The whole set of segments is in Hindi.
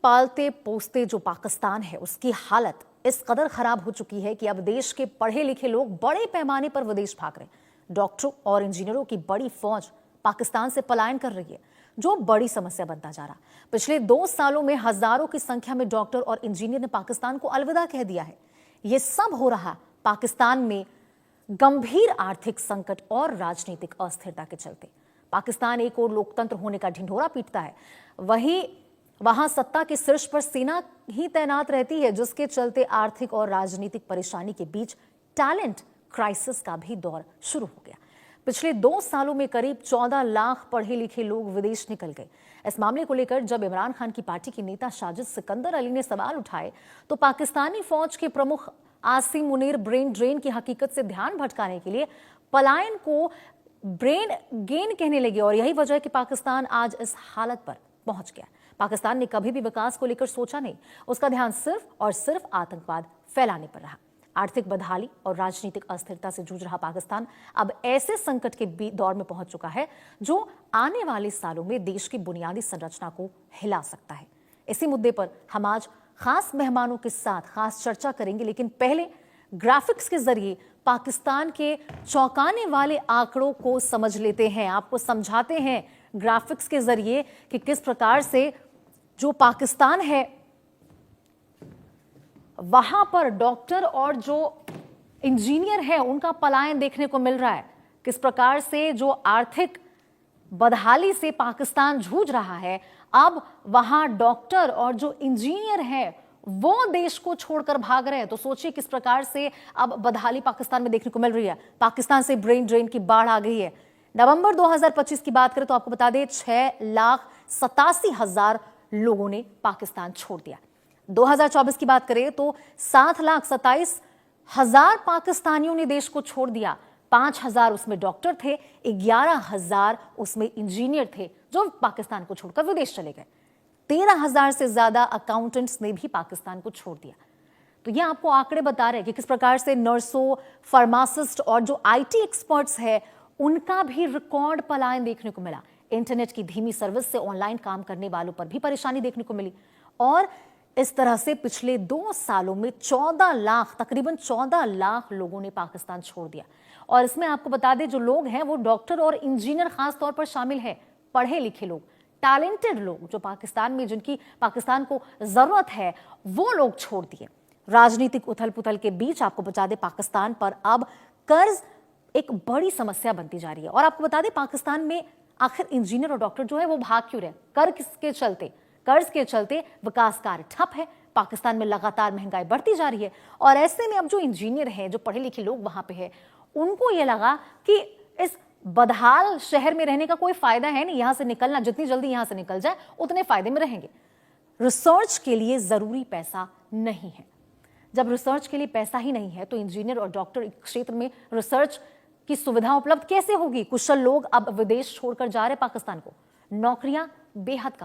पालते पोसते जो पाकिस्तान है उसकी हालत इस कदर खराब हो चुकी है कि अब देश के पढ़े लिखे लोग बड़े पैमाने पर विदेश भाग रहे हैं। डॉक्टरों और इंजीनियरों की बड़ी फौज पाकिस्तान से पलायन कर रही है, जो बड़ी समस्या बनता जा रहा। पिछले 2 सालों में हजारों की संख्या में डॉक्टर और इंजीनियर ने पाकिस्तान को अलविदा कह दिया है। यह सब हो रहा पाकिस्तान में गंभीर आर्थिक संकट और राजनीतिक अस्थिरता के चलते। पाकिस्तान एक और लोकतंत्र होने का ढिंढोरा पीटता है, वहीं वहां सत्ता के शीर्ष पर सेना ही तैनात रहती है, जिसके चलते आर्थिक और राजनीतिक परेशानी के बीच टैलेंट क्राइसिस का भी दौर शुरू हो गया। पिछले 2 सालों में करीब 14 लाख पढ़े लिखे लोग विदेश निकल गए। इस मामले को लेकर जब इमरान खान की पार्टी के नेता साजिद सिकंदर अली ने सवाल उठाए तो पाकिस्तानी फौज के प्रमुख आसिम मुनीर ब्रेन ड्रेन की हकीकत से ध्यान भटकाने के लिए पलायन को ब्रेन गेन कहने लगे, और यही वजह है कि पाकिस्तान आज इस हालत पर पहुंच गया। पाकिस्तान ने कभी भी विकास को लेकर सोचा नहीं, उसका ध्यान सिर्फ और सिर्फ आतंकवाद फैलाने पर रहा। आर्थिक बदहाली और राजनीतिक अस्थिरता से जूझ रहा पाकिस्तान अब ऐसे संकट के दौर में पहुंच चुका है जो आने वाले सालों में देश की बुनियादी संरचना को हिला सकता है। इसी मुद्दे पर हम आज खास मेहमानों के साथ खास चर्चा करेंगे, लेकिन पहले ग्राफिक्स के जरिए पाकिस्तान के चौंकाने वाले आंकड़ों को समझ लेते हैं। आपको समझाते हैं ग्राफिक्स के जरिए कि किस प्रकार से जो पाकिस्तान है वहां पर डॉक्टर और जो इंजीनियर है उनका पलायन देखने को मिल रहा है। किस प्रकार से जो आर्थिक बदहाली से पाकिस्तान जूझ रहा है, अब वहां डॉक्टर और जो इंजीनियर है वो देश को छोड़कर भाग रहे हैं। तो सोचिए किस प्रकार से अब बदहाली पाकिस्तान में देखने को मिल रही है। पाकिस्तान से ब्रेन ड्रेन की बाढ़ आ गई है। नवंबर 2025 की बात करें तो आपको बता दें 6,87,000 लोगों ने पाकिस्तान छोड़ दिया। 2024 की बात करें तो 7,27,000 पाकिस्तानियों ने देश को छोड़ दिया। 5,000 उसमें डॉक्टर थे, 11,000 उसमें इंजीनियर थे जो पाकिस्तान को छोड़कर विदेश चले गए। 13,000 से ज्यादा अकाउंटेंट्स ने भी पाकिस्तान को छोड़ दिया। तो ये आपको आंकड़े बता रहे हैं कि किस प्रकार से नर्सों, फार्मासिस्ट और जो आईटी एक्सपर्ट्स है उनका भी रिकॉर्ड पलायन देखने को मिला। इंटरनेट की धीमी सर्विस से ऑनलाइन काम करने वालों पर भी परेशानी देखने को मिली, और इस तरह से पिछले 2 सालों में 14 लाख, तकरीबन 14 लाख लोगों ने पाकिस्तान छोड़ दिया। और इसमें आपको बता दें जो लोग हैं वो डॉक्टर और इंजीनियर खास तौर पर शामिल है, पढ़े लिखे लोग, टैलेंटेड लोग जो पाकिस्तान में जिनकी पाकिस्तान को जरूरत है वो लोग छोड़ दिए। राजनीतिक उथल पुथल के बीच आपको बता दें पाकिस्तान पर अब कर्ज एक बड़ी समस्या बनती जा रही है। और आपको बता दें पाकिस्तान में आखिर इंजीनियर और डॉक्टर जो है वो भाग क्यों रहे? कर्ज के चलते विकास कार्य ठप है। पाकिस्तान में लगातार महंगाई बढ़ती जा रही है, और ऐसे में अब जो इंजीनियर हैं, जो पढ़े लिखे लोग वहां पे हैं, उनको ये लगा कि इस बदहाल शहर में रहने का कोई फायदा है नहीं, यहां से निकलना, जितनी जल्दी यहां से निकल जाए उतने फायदे में रहेंगे। रिसर्च के लिए जरूरी पैसा नहीं है। जब रिसर्च के लिए पैसा ही नहीं है तो इंजीनियर और डॉक्टर क्षेत्र में रिसर्च की सुविधा उपलब्ध कैसे होगी? कुशल लोग अब विदेश छोड़कर जा रहे पाकिस्तान को। नौकरियां बेहद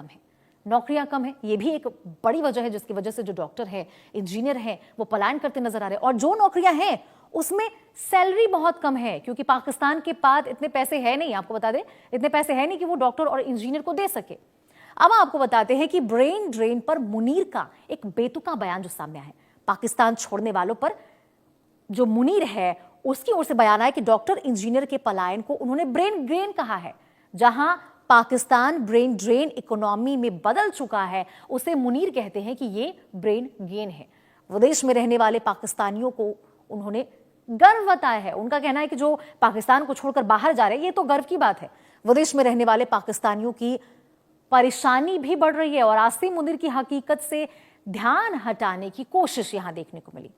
कम है, ये भी एक बड़ी वजह है जिसकी वजह से जो डॉक्टर है, इंजीनियर है, वो पलायन करते नजर आ रहे हैं। और जो नौकरियां हैं उसमें सैलरी बहुत कम है, क्योंकि पाकिस्तान के पास इतने पैसे है नहीं, आपको बता दें इतने पैसे है नहीं कि वो डॉक्टर और इंजीनियर को दे सके। अब आपको बताते हैं कि ब्रेन ड्रेन पर मुनीर का एक बेतुका बयान जो सामने आया है। पाकिस्तान छोड़ने वालों पर जो मुनीर है उसकी ओर से बयान आया कि डॉक्टर इंजीनियर के पलायन को उन्होंने ब्रेन ड्रेन कहा है। जहां पाकिस्तान ब्रेन ड्रेन इकोनॉमी में बदल चुका है, उसे मुनीर कहते हैं कि ये ब्रेन गेन है। विदेश में रहने वाले पाकिस्तानियों को उन्होंने गर्व बताया है। उनका कहना है कि जो पाकिस्तान को छोड़कर बाहर जा रहे हैं ये तो गर्व की बात है। विदेश में रहने वाले पाकिस्तानियों की परेशानी भी बढ़ रही है, और आसिम मुनीर की हकीकत से ध्यान हटाने की कोशिश यहां देखने को मिली।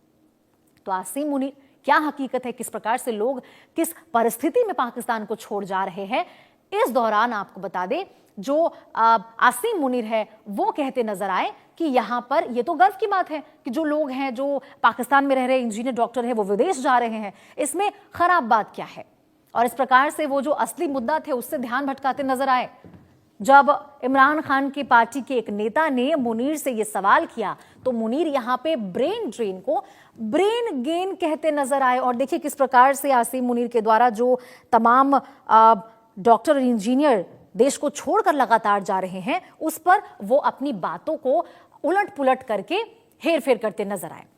तो आसिम मुनीर क्या हकीकत है, किस प्रकार से लोग किस परिस्थिति में पाकिस्तान को छोड़ जा रहे हैं, इस दौरान आपको बता दें जो आसिम मुनीर है वो कहते नजर आए कि यहां पर ये तो गर्व की बात है कि जो लोग हैं, जो पाकिस्तान में रह रहे इंजीनियर डॉक्टर हैं, वो विदेश जा रहे हैं, इसमें खराब बात क्या है? और इस प्रकार से वो जो असली मुद्दा थे उससे ध्यान भटकाते नजर आए। जब इमरान खान की पार्टी के एक नेता ने मुनीर से यह सवाल किया तो मुनीर यहां पे ब्रेन ड्रेन को ब्रेन गेन कहते नजर आए। और देखिए किस प्रकार से आसिम मुनीर के द्वारा जो तमाम डॉक्टर और इंजीनियर देश को छोड़कर लगातार जा रहे हैं, उस पर वो अपनी बातों को उलट पुलट करके हेरफेर करते नजर आए।